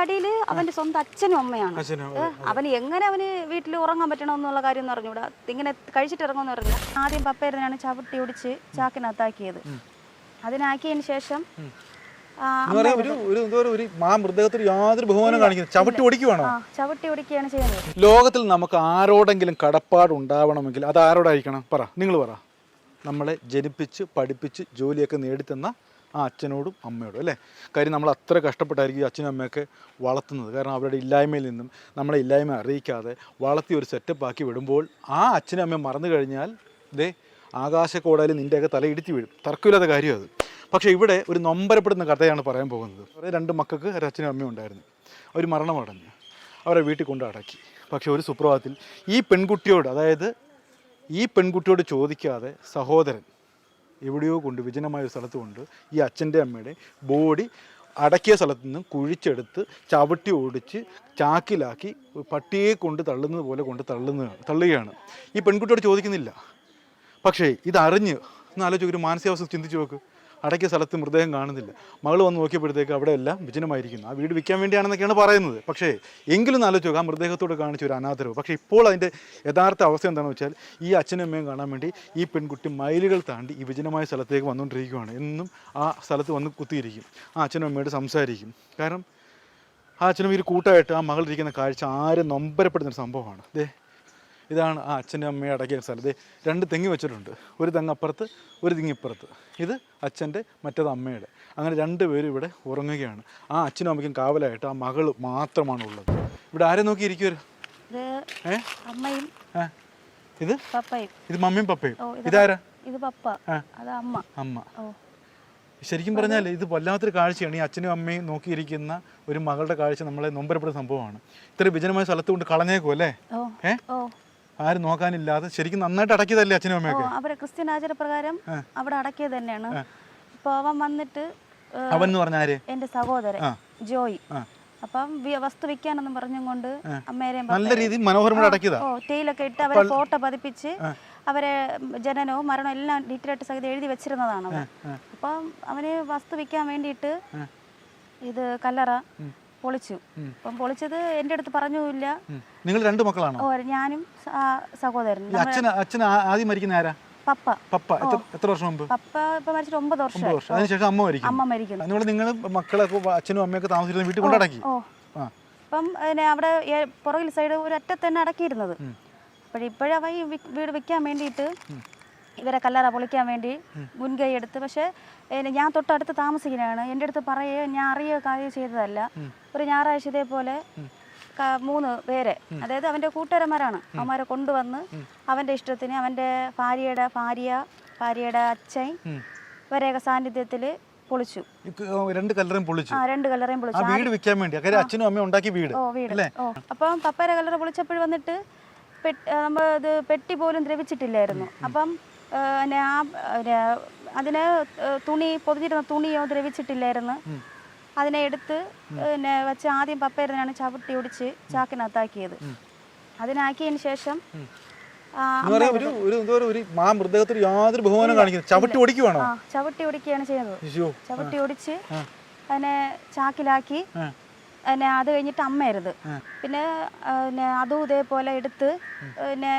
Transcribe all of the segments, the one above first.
അടിയിൽ അവന്റെ സ്വന്തം അച്ഛനും അമ്മയാണ്. അവന് എങ്ങനെ അവന് വീട്ടിൽ ഉറങ്ങാൻ പറ്റണമെന്നുള്ള കാര്യം എന്ന് പറഞ്ഞുകൂടാ. ഇങ്ങനെ കഴിച്ചിട്ട് ഇറങ്ങുമെന്ന് പറഞ്ഞില്ല. ആദ്യം പപ്പേരനാണ് ചവിട്ടി ഒടിച്ച് ചാക്കിനകത്താക്കിയത്. അതിനാക്കിയതിന് ശേഷം ചവിട്ടി ഒടിക്കുകയാണ് ചെയ്യുന്നത്. ലോകത്തിൽ നമുക്ക് ആരോടെങ്കിലും കടപ്പാട് ഉണ്ടാവണമെങ്കിൽ അത് ആരോടായിരിക്കണം? പറ, നിങ്ങൾ പറ. നമ്മളെ ജനിപ്പിച്ച് പഠിപ്പിച്ച് ജോലിയൊക്കെ നേടിത്തന്ന ആ അച്ഛനോടും അമ്മയോടും അല്ലേ? കാര്യം നമ്മൾ അത്ര കഷ്ടപ്പെട്ടായിരിക്കും അച്ഛനും അമ്മയൊക്കെ വളർത്തുന്നത്. കാരണം അവരുടെ ഇല്ലായ്മയിൽ നിന്നും നമ്മളെ ഇല്ലായ്മ അറിയിക്കാതെ വളർത്തി ഒരു സെറ്റപ്പ് ആക്കി വിടുമ്പോൾ ആ അച്ഛനും അമ്മയും മറന്നു കഴിഞ്ഞാൽ ദേ ആകാശക്കോടാൽ നിൻ്റെയൊക്കെ തല ഇടിച്ചു വീഴും. തർക്കമില്ലാത്ത കാര്യം അത്. പക്ഷേ ഇവിടെ ഒരു നൊമ്പരപ്പെടുന്ന കഥയാണ് പറയാൻ പോകുന്നത്. രണ്ട് മക്കൾക്ക് ഒരു അച്ഛനും അമ്മയും ഉണ്ടായിരുന്നു. അവർ മരണമടഞ്ഞു. അവരെ വീട്ടിൽ കൊണ്ട് അടക്കി. പക്ഷേ ഒരു സുപ്രഭാതത്തിൽ ഈ പെൺകുട്ടിയോട്, അതായത് ഈ പെൺകുട്ടിയോട് ചോദിക്കാതെ സഹോദരൻ എവിടെയോ കൊണ്ട് വിജനമായ ഒരു സ്ഥലത്ത് കൊണ്ട് ഈ അച്ഛൻ്റെ അമ്മയുടെ ബോഡി അടക്കിയ സ്ഥലത്ത് നിന്ന് കുഴിച്ചെടുത്ത് ചവിട്ടി ഓടിച്ച് ചാക്കിലാക്കി പട്ടിയെ കൊണ്ട് തള്ളുന്നത് പോലെ കൊണ്ട് തള്ളുകയാണ്. ഈ പെൺകുട്ടിയോട് ചോദിക്കുന്നില്ല. പക്ഷേ ഇതറിഞ്ഞ് എന്നാലോചിച്ച് ഒരു മാനസികാവസ്ഥ ചിന്തിച്ച് നോക്ക്. അടക്കിയ സ്ഥലത്ത് മൃതദേഹം കാണുന്നില്ല. മകൾ വന്ന് നോക്കിയപ്പോഴത്തേക്ക് അവിടെ എല്ലാം വിജനമായിരിക്കുന്നു. ആ വീട് വിൽക്കാൻ വേണ്ടിയാണെന്നൊക്കെയാണ് പറയുന്നത്. പക്ഷേ എങ്കിലും ആലോചിച്ച് നോക്കുക, ആ മൃതദേഹത്തോട് കാണിച്ച ഒരു അനാദരവ്. പക്ഷേ ഇപ്പോൾ അതിൻ്റെ യഥാർത്ഥ അവസ്ഥ എന്താണെന്ന് വെച്ചാൽ ഈ അച്ഛനും അമ്മയും കാണാൻ വേണ്ടി ഈ പെൺകുട്ടി മൈലുകൾ താണ്ടി ഈ വിജനമായ സ്ഥലത്തേക്ക് വന്നുകൊണ്ടിരിക്കുകയാണ്. എന്നും ആ സ്ഥലത്ത് വന്ന് കുത്തിയിരിക്കും. ആ അച്ഛനും അമ്മയോട് സംസാരിക്കും. കാരണം ആ അച്ഛനും ഒരു കൂട്ടമായിട്ട് ആ മകളിരിക്കുന്ന കാഴ്ച ആരും നൊമ്പരപ്പെടുന്നൊരു സംഭവമാണ്. ഇതാണ് ആ അച്ഛൻ്റെ അമ്മയെ അടക്കിയ സ്ഥലത്ത്. രണ്ട് തെങ്ങ് വെച്ചിട്ടുണ്ട്. ഒരു തെങ്ങ് അപ്പുറത്ത്, ഒരു തെങ്ങിപ്പുറത്ത്. ഇത് അച്ഛൻ്റെ, മറ്റേത് അമ്മയുടെ. അങ്ങനെ രണ്ടുപേരും ഇവിടെ ഉറങ്ങുകയാണ്. ആ അച്ഛനും അമ്മയ്ക്കും കാവലായിട്ട് ആ മകൾ മാത്രമാണ് ഉള്ളത്. ഇവിടെ ആരെ നോക്കിയിരിക്കുവരും? ഇത് മമ്മിയും പപ്പയും. ഇതാരാ? അമ്മ. ശരിക്കും പറഞ്ഞാൽ ഇത് വല്ലാത്തൊരു കാഴ്ചയാണ്. ഈ അച്ഛനും അമ്മയും നോക്കിയിരിക്കുന്ന ഒരു മകളുടെ കാഴ്ച നമ്മളെ നൊമ്പരപ്പെടുന്ന സംഭവമാണ്. ഇത്ര വിജനമായ സ്ഥലത്ത് കൊണ്ട് കളഞ്ഞേക്കും അല്ലേ? ആരും നോക്കാനില്ലാതെ ശരിക്കും നന്നായിട്ട് അടക്കിയതല്ലേ അച്ഛനും അമ്മയൊക്കെ? അവരെ ക്രിസ്ത്യൻ ആചാരപ്രകാരം അവിടെ അടക്കിയത് തന്നെയാണ്. ഇപ്പൊ അവൻ വന്നിട്ട്, അവൻ എന്ന് പറഞ്ഞ ആര്? എന്റെ സഹോദരൻ ജോയി. അപ്പം വസ്തു വിൽക്കാനെന്നും പറഞ്ഞുകൊണ്ട് അമ്മേരെയും നല്ല രീതിയിൽ മനോഹരമായി അടക്കിയതാ. തേയിലൊക്കെ ഇട്ട് അവരെ ഫോട്ടോ പതിപ്പിച്ച് അവരെ ജനനവും മരണവും എല്ലാം ഡീറ്റെയിൽ ആയിട്ട് സഹിതം എഴുതി വെച്ചിരുന്നതാണ് അവൻ. അപ്പം അവന് വസ്തു വിൽക്കാൻ വേണ്ടിയിട്ട് ഇത് കല്ലറ പൊളിച്ചു. അപ്പം പൊളിച്ചത് എൻ്റെ അടുത്ത് പറഞ്ഞില്ല. നിങ്ങൾ രണ്ട് മക്കളാണോ? ഞാനും സഹോദരനും. അച്ഛൻ ആദ്യം മരിക്കുന്ന ആരാ? പപ്പ. എത്ര വർഷം മുമ്പ്? പപ്പ ഇപ്പൊ മരിച്ചിട്ട് 9 വർഷം. അതിനുശേഷം അമ്മ മരിക്കും. നിങ്ങൾ മക്കളൊക്കെ അച്ഛനും അമ്മയൊക്കെ താമസിക്കുന്ന വീട്ടിൽ കൊണ്ട് അടക്കി. അപ്പം അവിടെ പുറകിൽ സൈഡ് ഒരു അറ്റത്ത് തന്നെ അടക്കിയിരുന്നത്. ഇപ്പോഴവ ഈ വീട് വെക്കാൻ വേണ്ടിയിട്ട് ഇവരെ കല്ലറ പൊളിക്കാൻ വേണ്ടി മുൻകൈ എടുത്ത്. പക്ഷെ ഞാൻ തൊട്ടടുത്ത് താമസിക്കുന്നതാണ്. എൻ്റെ അടുത്ത് പറയുക, ഞാൻ അറിയുക കാര്യം ചെയ്തതല്ല. ഒരു ഞായറാഴ്ച ഇതേപോലെ 3 പേരെ, അതായത് അവൻ്റെ കൂട്ടുകാരന്മാരാണ്, അവന്മാരെ കൊണ്ടുവന്ന് അവൻ്റെ ഇഷ്ടത്തിന് അവൻ്റെ ഭാര്യയുടെ അച്ഛൻ ഇവരെയൊക്കെ സാന്നിധ്യത്തിൽ പൊളിച്ചു. രണ്ട് കല്ലറയും പൊളിച്ചു. വീട് വെക്കാൻ വേണ്ടി അച്ഛനും അമ്മയും ഉണ്ടാക്കിയ വീട്. അപ്പം പപ്പയുടെ കല്ലറ പൊളിച്ചപ്പോൾ വന്നിട്ട് നമ്മൾ ഇത് പെട്ടി പോലും ദ്രവിച്ചിട്ടില്ലായിരുന്നു. അപ്പം അതിന് തുണി പൊതിഞ്ഞിരുന്ന തുണിയോ ദ്രവിച്ചിട്ടില്ലായിരുന്നു. അതിനെ എടുത്ത് വെച്ച് ആദ്യം പപ്പേരനാണ് ചവിട്ടി ഒടിച്ച് ചാക്കിനകത്താക്കിയത്. അതിനാക്കിയതിന് ശേഷം ചവിട്ടി ഒടിക്കുകയാണ് ചെയ്യുന്നത്. ചവിട്ടി ഒടിച്ച് അതിനെ ചാക്കിലാക്കി. അത് കഴിഞ്ഞിട്ട് അമ്മയരുത്. പിന്നെ അതും ഇതേപോലെ എടുത്ത്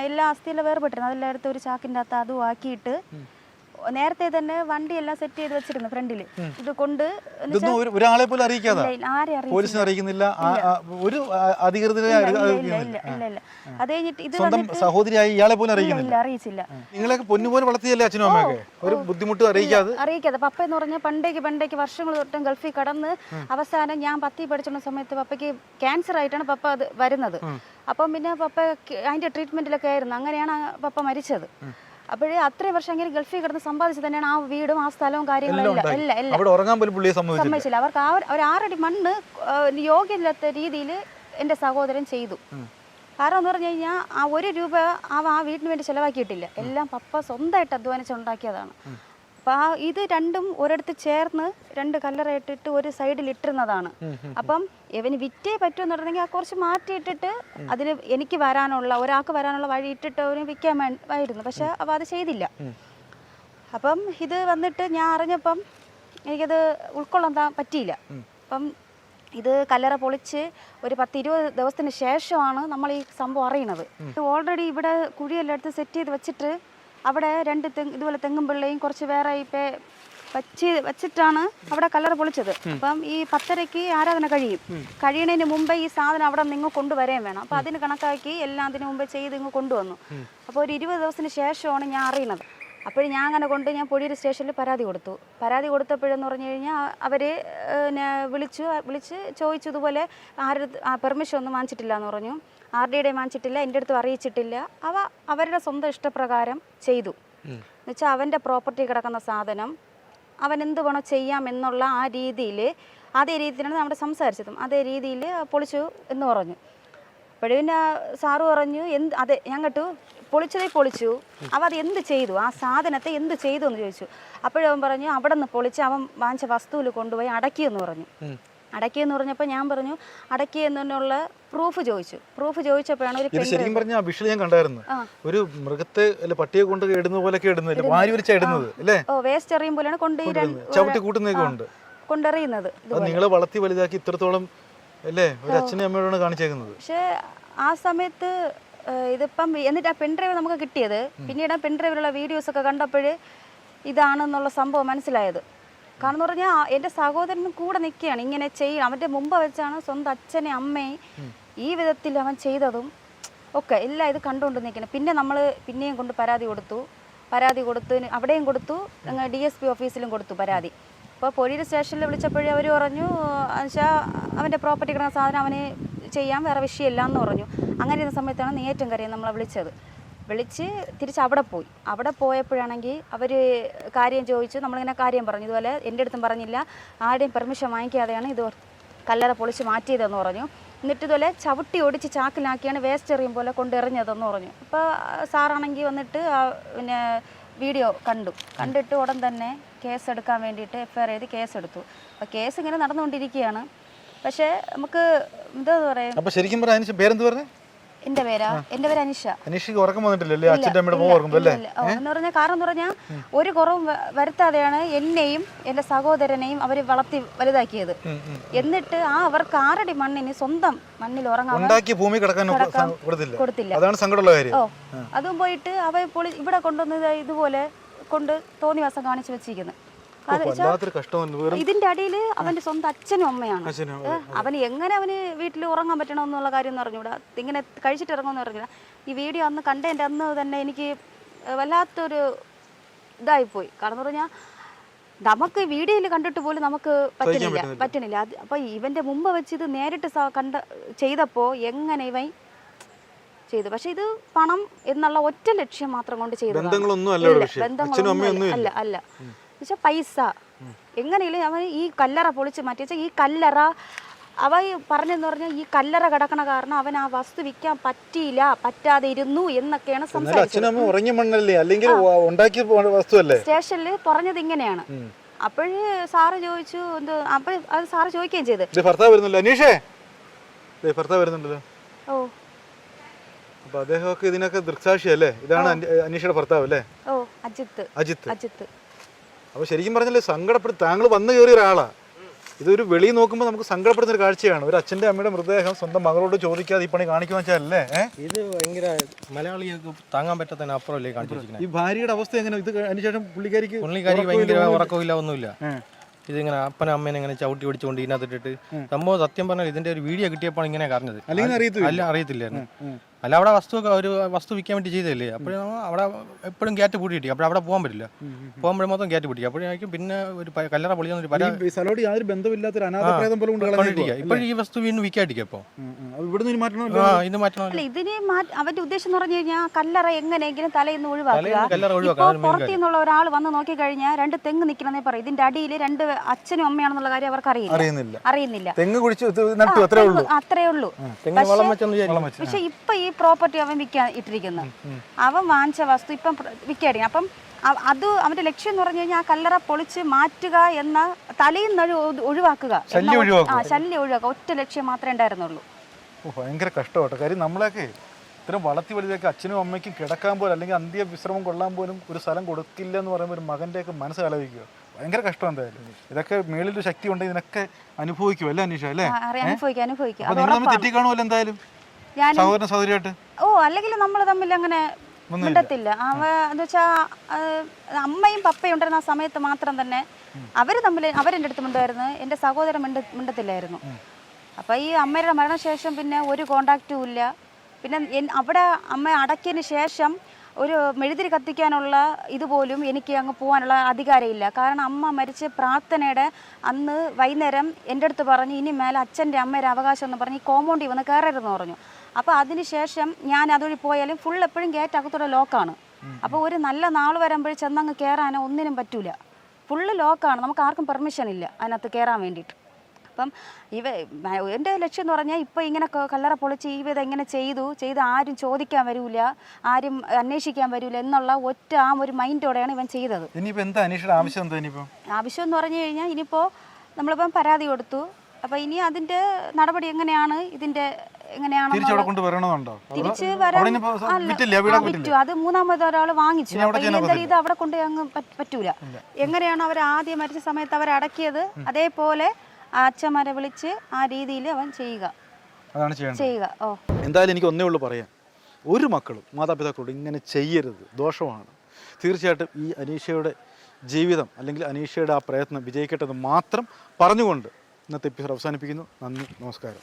എല്ലാ അസ്ഥിയെല്ലാം വേർപെട്ടിരുന്നു. അതെല്ലാം എടുത്ത് ഒരു ചാക്കിൻ്റെ അകത്ത് അതും ആക്കിയിട്ട് നേരത്തെ തന്നെ വണ്ടിയെല്ലാം സെറ്റ് ചെയ്ത് വെച്ചിരുന്നു ഫ്രണ്ടില്. ഇത് കൊണ്ട് ഒരാളെ പോലും അറിയിക്കാതെ, പോലീസിനെ അറിയിക്കുന്നില്ല, ഒരു അധികൃതരെ അത് കഴിഞ്ഞിട്ട് ഇത് സഹോദരിയായി ഇയാളെ പോലും അറിയിച്ചില്ല. നിങ്ങളൊക്കെ പൊന്നുപോലെ വളർത്തിയല്ലേ അച്ഛനും അമ്മയൊക്കെ? ഒരു ബുദ്ധിമുട്ട് അറിയിക്കാതെ. പപ്പ എന്ന് പറഞ്ഞാൽ പണ്ടേക്ക് വർഷങ്ങൾ തൊട്ടും ഗൾഫിൽ കടന്ന് അവസാനം ഞാൻ 10 പഠിച്ചുള്ള സമയത്ത് പപ്പയ്ക്ക് ക്യാൻസർ ആയിട്ടാണ് പപ്പ അത് വരുന്നത്. അപ്പം പിന്നെ പപ്പ അതിന്റെ ട്രീറ്റ്മെന്റിലൊക്കെ ആയിരുന്നു. അങ്ങനെയാണ് പപ്പ മരിച്ചത്. അപ്പോഴേ അത്രയും വർഷം അങ്ങനെ ഗൾഫിൽ കിടന്ന് സമ്പാദിച്ചു തന്നെയാണ് ആ വീടും ആ സ്ഥലവും കാര്യങ്ങളും സമ്മതിച്ചില്ല. അവർക്ക് ഒരു 6 അടി മണ്ണ് യോഗ്യമില്ലാത്ത രീതിയിൽ എൻ്റെ സഹോദരൻ ചെയ്തു. കാരണം എന്ന് പറഞ്ഞു കഴിഞ്ഞാൽ ആ 1 രൂപ ആ വീടിന് വേണ്ടി ചെലവാക്കിയിട്ടില്ല. എല്ലാം പപ്പ സ്വന്തമായിട്ട് അധ്വാനിച്ചുണ്ടാക്കിയതാണ്. അപ്പം ഇത് രണ്ടും ഒരിടത്ത് ചേർന്ന് 2 കല്ലറ ഇട്ടിട്ട് ഒരു സൈഡിൽ ഇട്ടിരുന്നതാണ്. അപ്പം ഇവന് വിറ്റേ പറ്റുമെന്ന് പറഞ്ഞെങ്കിൽ ആ കുറച്ച് മാറ്റിയിട്ടിട്ട് അതിന് എനിക്ക് ഒരാൾക്ക് വരാനുള്ള വഴി ഇട്ടിട്ട് അവന് വിൽക്കാൻ ആയിരുന്നു. പക്ഷെ അപ്പം അത് ചെയ്തില്ല. അപ്പം ഇത് വന്നിട്ട് ഞാൻ അറിഞ്ഞപ്പം എനിക്കത് ഉൾക്കൊള്ളാൻ പറ്റിയില്ല. അപ്പം ഇത് കല്ലറ പൊളിച്ച് ഒരു 10-20 ദിവസത്തിന് ശേഷമാണ് നമ്മൾ ഈ സംഭവം അറിയുന്നത്. ഓൾറെഡി ഇവിടെ കുഴിയെല്ലാം എടുത്ത് സെറ്റ് ചെയ്ത് വെച്ചിട്ട് അവിടെ 2 ഇതുപോലെ തെങ്ങും പിള്ളയും കുറച്ച് വേറെ വെച്ചിട്ടാണ് അവിടെ കല്ലറ പൊളിച്ചത്. അപ്പം ഈ 10:30 ആരാധന കഴിയണതിന് മുമ്പേ ഈ സാധനം അവിടെ നിങ്ങൾ കൊണ്ടുവരാൻ വേണം. അപ്പം അതിന് കണക്കാക്കി എല്ലാം അതിന് മുമ്പേ ചെയ്ത് ഇങ്ങ് കൊണ്ടുവന്നു. അപ്പോൾ ഒരു 20 ദിവസത്തിന് ശേഷമാണ് ഞാൻ അറിയുന്നത്. അപ്പോൾ ഞാൻ അങ്ങനെ കൊണ്ട് ഞാൻ പൊടിയൂർ സ്റ്റേഷനിൽ പരാതി കൊടുത്തപ്പോഴെന്ന് പറഞ്ഞു കഴിഞ്ഞാൽ അവർ വിളിച്ച് ചോദിച്ചു, ഇതുപോലെ പെർമിഷൻ ഒന്നും വാങ്ങിച്ചിട്ടില്ല എന്ന് പറഞ്ഞു. RDയുടെ വാങ്ങിച്ചിട്ടില്ല, എൻ്റെ അടുത്ത് അറിയിച്ചിട്ടില്ല. അവരുടെ സ്വന്തം ഇഷ്ടപ്രകാരം ചെയ്തു. എന്നുവെച്ചാൽ അവൻ്റെ പ്രോപ്പർട്ടി കിടക്കുന്ന സാധനം അവൻ എന്ത് വേണോ ചെയ്യാമെന്നുള്ള അതേ രീതിയിലാണ് നമ്മുടെ സംസാരിച്ചതും അതേ രീതിയിൽ പൊളിച്ചു എന്ന് പറഞ്ഞു. അപ്പോഴും പിന്നെ സാറ് പറഞ്ഞു അതെ ഞാൻ കേട്ടു പൊളിച്ചു. അത് എന്ത് ചെയ്തു, ആ സാധനത്തെ എന്ത് ചെയ്തു എന്ന് ചോദിച്ചു. അപ്പോഴവൻ പറഞ്ഞു അവിടെ നിന്ന് പൊളിച്ച് അവൻ വാങ്ങിച്ച വസ്തുവിൽ കൊണ്ടുപോയി അടക്കിയെന്ന് പറഞ്ഞു. അടക്കിയെന്ന് പറഞ്ഞപ്പോൾ ഞാൻ പറഞ്ഞു അടക്കിയെന്നുള്ള പ്രൂഫ് ചോദിച്ചപ്പോഴാണ് ഒരു ശരിക്കും പറഞ്ഞ വിഷയം ഞാൻ കണ്ടായിരുന്നു. ഒരു മൃഗത്തെ പട്ടിയെ കൊണ്ട് ഇടുന്ന പോലെയൊക്കെ ഇടുന്നത്, വാരി വലിച്ചിടുന്നത് അല്ലേ? വേസ്റ്റ് എറിയും പോലെയാണ് കൊണ്ടെറിയുന്നത്. നിങ്ങളെ വളർത്തി വലുതാക്കി ഇത്രത്തോളം അല്ലേ ഒരു അച്ഛനും അമ്മയോടാണ് കാണിച്ചേക്കുന്നത്. പക്ഷെ ആ സമയത്ത് ഇതിപ്പം എന്നിട്ട് ആ പെൺഡ്രൈവ് നമുക്ക് കിട്ടിയത് പിന്നീട് ആ പെൺഡ്രൈവിലുള്ള വീഡിയോസ് ഒക്കെ കണ്ടപ്പോൾ ഇതാണെന്നുള്ള സംഭവം മനസ്സിലായത്. കാരണം എന്ന് പറഞ്ഞാൽ എൻ്റെ സഹോദരനും കൂടെ നിൽക്കുകയാണ്, ഇങ്ങനെ ചെയ്യണം. അവൻ്റെ മുമ്പ് വെച്ചാണ് സ്വന്തം അച്ഛനെ അമ്മയെ ഈ വിധത്തിൽ അവൻ ചെയ്തതും ഒക്കെ എല്ലാം ഇത് കണ്ടുകൊണ്ട് നിൽക്കണം. പിന്നെ നമ്മൾ പിന്നെയും കൊണ്ട് പരാതി കൊടുത്തു, അവിടെയും കൊടുത്തു, DSP ഓഫീസിലും കൊടുത്തു പരാതി. അപ്പോൾ പൊടിയൂർ സ്റ്റേഷനിൽ വിളിച്ചപ്പോഴേ അവർ പറഞ്ഞു എന്നുവെച്ചാൽ അവൻ്റെ പ്രോപ്പർട്ടി കിടന്ന സാധനം അവന് ചെയ്യാൻ വേറെ വിഷയമില്ല എന്ന് പറഞ്ഞു. അങ്ങനെ ഇരുന്ന സമയത്താണ് നെയ്യാറ്റിൻകരയിൽ നമ്മളെ വിളിച്ച് തിരിച്ച് അവിടെ പോയപ്പോഴാണെങ്കിൽ അവർ കാര്യം ചോദിച്ചു. നമ്മളിങ്ങനെ കാര്യം പറഞ്ഞു, ഇതുപോലെ എൻ്റെ അടുത്തും പറഞ്ഞില്ല, ആരുടെയും പെർമിഷൻ വാങ്ങിക്കാതെയാണ് ഇത് കല്ലറ പൊളിച്ച് മാറ്റിയതെന്ന് പറഞ്ഞു. എന്നിട്ട് ഇതുപോലെ ചവിട്ടി ഓടിച്ച് ചാക്കിലാക്കിയാണ് വേസ്റ്റ് എറിയും പോലെ കൊണ്ടെറിഞ്ഞതെന്ന് പറഞ്ഞു. അപ്പോൾ സാറാണെങ്കിൽ വന്നിട്ട് പിന്നെ വീഡിയോ കണ്ടിട്ട് ഉടൻ തന്നെ കേസെടുക്കാൻ വേണ്ടിയിട്ട് FIR ചെയ്ത് കേസെടുത്തു. അപ്പോൾ കേസ് ഇങ്ങനെ നടന്നുകൊണ്ടിരിക്കുകയാണ്. പക്ഷേ നമുക്ക് എന്താ പറയുക, അപ്പോൾ ശരിക്കും പറഞ്ഞാൽ പേരെന്ത് പറഞ്ഞു? എൻ്റെ പേര് അനിഷ. അനീഷയ്ക്ക് ഉറക്കം വന്നിട്ടില്ലല്ലേ? അച്ഛൻ്റെ അമ്മയുടെ മോൻ ഉറങ്ങുമല്ലേ? എന്ന് പറഞ്ഞാൽ കാരണം എന്ന് പറഞ്ഞാൽ ഒരു കുറവും വരുത്താതെയാണ് എന്നെയും എൻ്റെ സഹോദരനെയും അവർ വളർത്തി വലുതാക്കിയത്. എന്നിട്ട് അവർക്ക് 6 അടി മണ്ണിന് സ്വന്തം മണ്ണിൽ ഉറങ്ങാൻ ഭൂമി കൊടുത്തില്ല. അതാണ് സങ്കടമുള്ള കാര്യം. അതും പോയിട്ട് ഇവിടെ കൊണ്ടുവന്നത് ഇതുപോലെ തോന്നിവാസം കാണിച്ചു വെച്ചിരിക്കുന്നത്. ഇതിന്റെ അടിയിൽ അവന്റെ സ്വന്തം അച്ഛനും അമ്മയാണ്. അവന് എങ്ങനെ വീട്ടിൽ ഉറങ്ങാൻ പറ്റണമെന്നുള്ള കാര്യം എന്ന് പറഞ്ഞുകൂടാ, ഇങ്ങനെ കഴിച്ചിട്ട് ഇറങ്ങുമെന്ന് പറഞ്ഞില്ല. ഈ വീഡിയോ അന്ന് കണ്ടതിൻ്റെ അന്ന് തന്നെ എനിക്ക് വല്ലാത്തൊരു ഇതായിപ്പോയി. കാരണം എന്ന് പറഞ്ഞാൽ നമുക്ക് വീഡിയോയിൽ കണ്ടിട്ട് പോലും നമുക്ക് പറ്റണില്ല. അപ്പൊ ഇവന്റെ മുമ്പ് വെച്ച് ഇത് നേരിട്ട് ചെയ്തപ്പോൾ എങ്ങനെ ഇവൻ ചെയ്തു. പക്ഷെ ഇത് പണം എന്നുള്ള ഒറ്റ ലക്ഷ്യം മാത്രം കൊണ്ട് ചെയ്തു. ബന്ധങ്ങളൊന്നും അല്ല. പക്ഷെ പൈസ എങ്ങനെയും അവൻ ഈ കല്ലറ പൊളിച്ച് മാറ്റി. ഈ കല്ലറ പറഞ്ഞെന്ന് പറഞ്ഞാൽ ഈ കല്ലറ കിടക്കണ കാരണം അവൻ ആ വസ്തു വിൽക്കാൻ പറ്റാതെ ഇരുന്നു എന്നൊക്കെയാണ് സംസാരിച്ചത്. സ്റ്റേഷനിൽ പറഞ്ഞത് ഇങ്ങനെയാണ്. അപ്പോഴ് സാറ് ചോദിച്ചു അത് സാറ് ചോദിക്കുകയും ചെയ്ത് അപ്പൊ അദ്ദേഹമൊക്കെ ഇതിനൊക്കെ ദൃക്സാക്ഷിയല്ലേ? ഇതാണ് അനീഷയുടെ ഭർത്താവ് അല്ലേ? അജിത്ത്. അപ്പൊ ശരിക്കും പറഞ്ഞാൽ താങ്കൾ വന്നു കയറിയ ഒരാളാ. ഇതൊരു വെളിയിൽ നോക്കുമ്പോൾ നമുക്ക് സങ്കടപ്പെടുന്ന ഒരു കാഴ്ചയാണ്. ഒരു അച്ഛൻ്റെ അമ്മയുടെ മൃതദേഹം സ്വന്തം മകളോട് ചോദിക്കാതെ ഈ പണി കാണിക്കുക വെച്ചാലല്ലേ? ഇത് ഭയങ്കര മലയാളികൾക്ക് താങ്ങാൻ പറ്റാത്തതിന് അപ്പുറമല്ലേ കാണിച്ചിരിക്കുന്നത്. ഈ ഭാര്യയുടെ അവസ്ഥ എങ്ങനെ? ഇത് അതിനുശേഷം പുള്ളിക്കാരി ഭയങ്കര ഉറക്കമില്ല, ഒന്നുമില്ല. ഇതിങ്ങനെ അപ്പനും അമ്മേനെ ഇങ്ങനെ ചവിട്ടി പിടിച്ചുകൊണ്ട് ഇതിനകത്തിട്ടിട്ട് സംഭവം സത്യം പറഞ്ഞാൽ ഇതിന്റെ ഒരു വീഡിയോ കിട്ടിയപ്പോൾ ഇങ്ങനെ അറിഞ്ഞത്. അറിയത്തില്ലായിരുന്നു. അല്ല അവിടെ വസ്തു വിൽക്കാൻ വേണ്ടി ചെയ്തല്ലേ. അപ്പോഴും അവിടെ എപ്പോഴും ഗ്യാറ്റ് പൂട്ടിയിട്ട് അപ്പോൾ അവിടെ പോകാൻ പറ്റില്ല. പോകുമ്പോഴും മൊത്തം ഗ്യാറ്റ് പൂട്ടി. അപ്പോഴേക്കും പിന്നെ ഒരു കല്ലറ പൊളിയെന്നൊരു ഇപ്പോഴും ഈ വസ്തു വീണ്ടും വിൽക്കാതിരിക്കും. അപ്പോൾ ഇത് മാറ്റണം. അവന്റെ ഉദ്ദേശം എന്ന് പറഞ്ഞു കഴിഞ്ഞാൽ കല്ലറ എങ്ങനെയെങ്കിലും തലയിന്ന് ഒഴിവാക്കുക. പുറത്തു നിന്നുള്ള ഒരാൾ വന്ന് നോക്കി കഴിഞ്ഞാൽ 2 തെങ്ങ് നിൽക്കണമെന്നേ പറയും. ഇതിന്റെ അടിയിൽ 2 അച്ഛനും അമ്മയാണെന്നുള്ള കാര്യം അവർക്ക് അറിയുന്നില്ല. അത്രേ ഉള്ളൂ. പക്ഷെ ഇപ്പൊ ഈ പ്രോപ്പർട്ടി അവൻ വിൽക്കാൻ ഇട്ടിരിക്കുന്നത്. അവൻ വാങ്ങിച്ച വസ്തു ഇപ്പം വിൽക്കാടി. അപ്പം അത് അവന്റെ ലക്ഷ്യം എന്ന് പറഞ്ഞു കഴിഞ്ഞാൽ ആ കല്ലറ പൊളിച്ച് മാറ്റുക എന്ന തലയിൽ നിന്ന് ഒഴിവാക്കുക, ശല്യം ഒഴിവാക്കുക. ഒറ്റ ലക്ഷ്യം മാത്രമേ ഉണ്ടായിരുന്നുള്ളൂ. ഭയങ്കര കഷ്ടമാട്ടോ. കാര്യം നമ്മളൊക്കെ ഇത്തരം വളർത്തി വലുതൊക്കെ അച്ഛനും അമ്മയ്ക്കും കിടക്കാൻ പോലും അല്ലെങ്കിൽ അന്ത്യ വിശ്രമം കൊള്ളാൻ പോലും ഒരു സ്ഥലം കൊടുക്കില്ല എന്ന് പറയുമ്പോൾ ഒരു മകൻ്റെയൊക്കെ മനസ്സ് ആലോചിക്കുക. ഭയങ്കര കഷ്ടം എന്തായാലും. ഇതൊക്കെ മേളിൽ ശക്തി ഉണ്ടെങ്കിൽ ഇതിനൊക്കെ അനുഭവിക്കും അല്ലേ അനീഷ അല്ലേ? അനുഭവിക്കും. അപ്പൊ നിങ്ങൾ തമ്മിൽ തെറ്റിക്കാണുമല്ലോ എന്തായാലും സഹോദരൻ സഹോദരിയായിട്ട്. അല്ലെങ്കിൽ നമ്മൾ തമ്മിൽ അങ്ങനെ മിണ്ടത്തില്ല. എന്ന് വെച്ചാൽ അമ്മയും പപ്പയും ഉണ്ടായിരുന്ന ആ സമയത്ത് മാത്രം തന്നെ അവര് തമ്മിൽ അവരെൻ്റെ അടുത്ത് മിണ്ടുമായിരുന്നു, എൻ്റെ സഹോദരൻ മിണ്ടത്തില്ലായിരുന്നു. അപ്പൊ ഈ അമ്മയുടെ മരണശേഷം പിന്നെ ഒരു കോണ്ടാക്റ്റും ഇല്ല. പിന്നെ അവിടെ അമ്മ അടക്കിയതിന് ശേഷം ഒരു മെഴുതിരി കത്തിക്കാനുള്ള ഇതുപോലും എനിക്ക് അങ്ങ് പോകാനുള്ള അധികാരമില്ല. കാരണം അമ്മ മരിച്ച് പ്രാർത്ഥനയുടെ അന്ന് വൈകുന്നേരം എൻ്റെ അടുത്ത് പറഞ്ഞു ഇനി മേലെ അച്ഛൻ്റെ അമ്മയുടെ അവകാശം എന്ന് പറഞ്ഞ് ഈ കോമ്പൗണ്ടിൽ വന്ന് കയറരുതെന്ന് പറഞ്ഞു. അപ്പോൾ അതിന് ശേഷം ഞാൻ അതുവഴി പോയാലും ഫുൾ എപ്പോഴും ഗേറ്റ് അകത്തൂടെ ലോക്കാണ്. അപ്പോൾ ഒരു നല്ല നാൾ വരുമ്പോഴേ ചെന്നങ്ങ് കയറാനോ ഒന്നിനും പറ്റൂല, ഫുള്ള് ലോക്കാണ്. നമുക്ക് ആർക്കും പെർമിഷൻ ഇല്ല അതിനകത്ത് കയറാൻ വേണ്ടിയിട്ട്. അപ്പം എൻ്റെ ലക്ഷ്യം എന്ന് പറഞ്ഞാൽ ഇപ്പോൾ ഇങ്ങനെ കല്ലറ പൊളിച്ച് ഇവ എങ്ങനെ ചെയ്ത് ആരും ചോദിക്കാൻ വരൂല, ആരും അന്വേഷിക്കാൻ വരൂല എന്നുള്ള ഒറ്റ ആ ഒരു മൈൻഡോടെയാണ് ഇവൻ ചെയ്തത്. ഇനിയിപ്പോൾ എന്താ അനീഷയുടെ ആവശ്യം എന്താ? ആവശ്യം എന്ന് പറഞ്ഞു കഴിഞ്ഞാൽ ഇനിയിപ്പോൾ നമ്മളിപ്പം പരാതി കൊടുത്തു. അപ്പം ഇനി അതിൻ്റെ നടപടി എങ്ങനെയാണ്, ഇതിൻ്റെ എങ്ങനെയാണ് തിരിച്ച് വരാൻ വിറ്റു. അത് മൂന്നാമത് ഒരാൾ വാങ്ങിച്ചു. ഇത് അവിടെ കൊണ്ട് അങ്ങ് പറ്റൂല. എങ്ങനെയാണ് അവർ ആദ്യം മരിച്ച സമയത്ത് അവർ അടക്കിയത് അതേപോലെ അച്ഛന്മാരെ വിളിച്ച് ആ രീതിയിൽ അവൻ ചെയ്യുക. എന്തായാലും എനിക്ക് ഒന്നേ ഉള്ളൂ പറയാൻ, ഒരു മക്കളും മാതാപിതാക്കളോട് ഇങ്ങനെ ചെയ്യരുത്, ദോഷമാണ്. തീർച്ചയായിട്ടും ഈ അനീഷയുടെ ജീവിതം അല്ലെങ്കിൽ അനീഷയുടെ ആ പ്രയത്നം വിജയിക്കട്ടെ എന്ന് മാത്രം പറഞ്ഞുകൊണ്ട് ഇന്നത്തെ എപ്പിസോഡ് അവസാനിപ്പിക്കുന്നു. നന്ദി, നമസ്കാരം.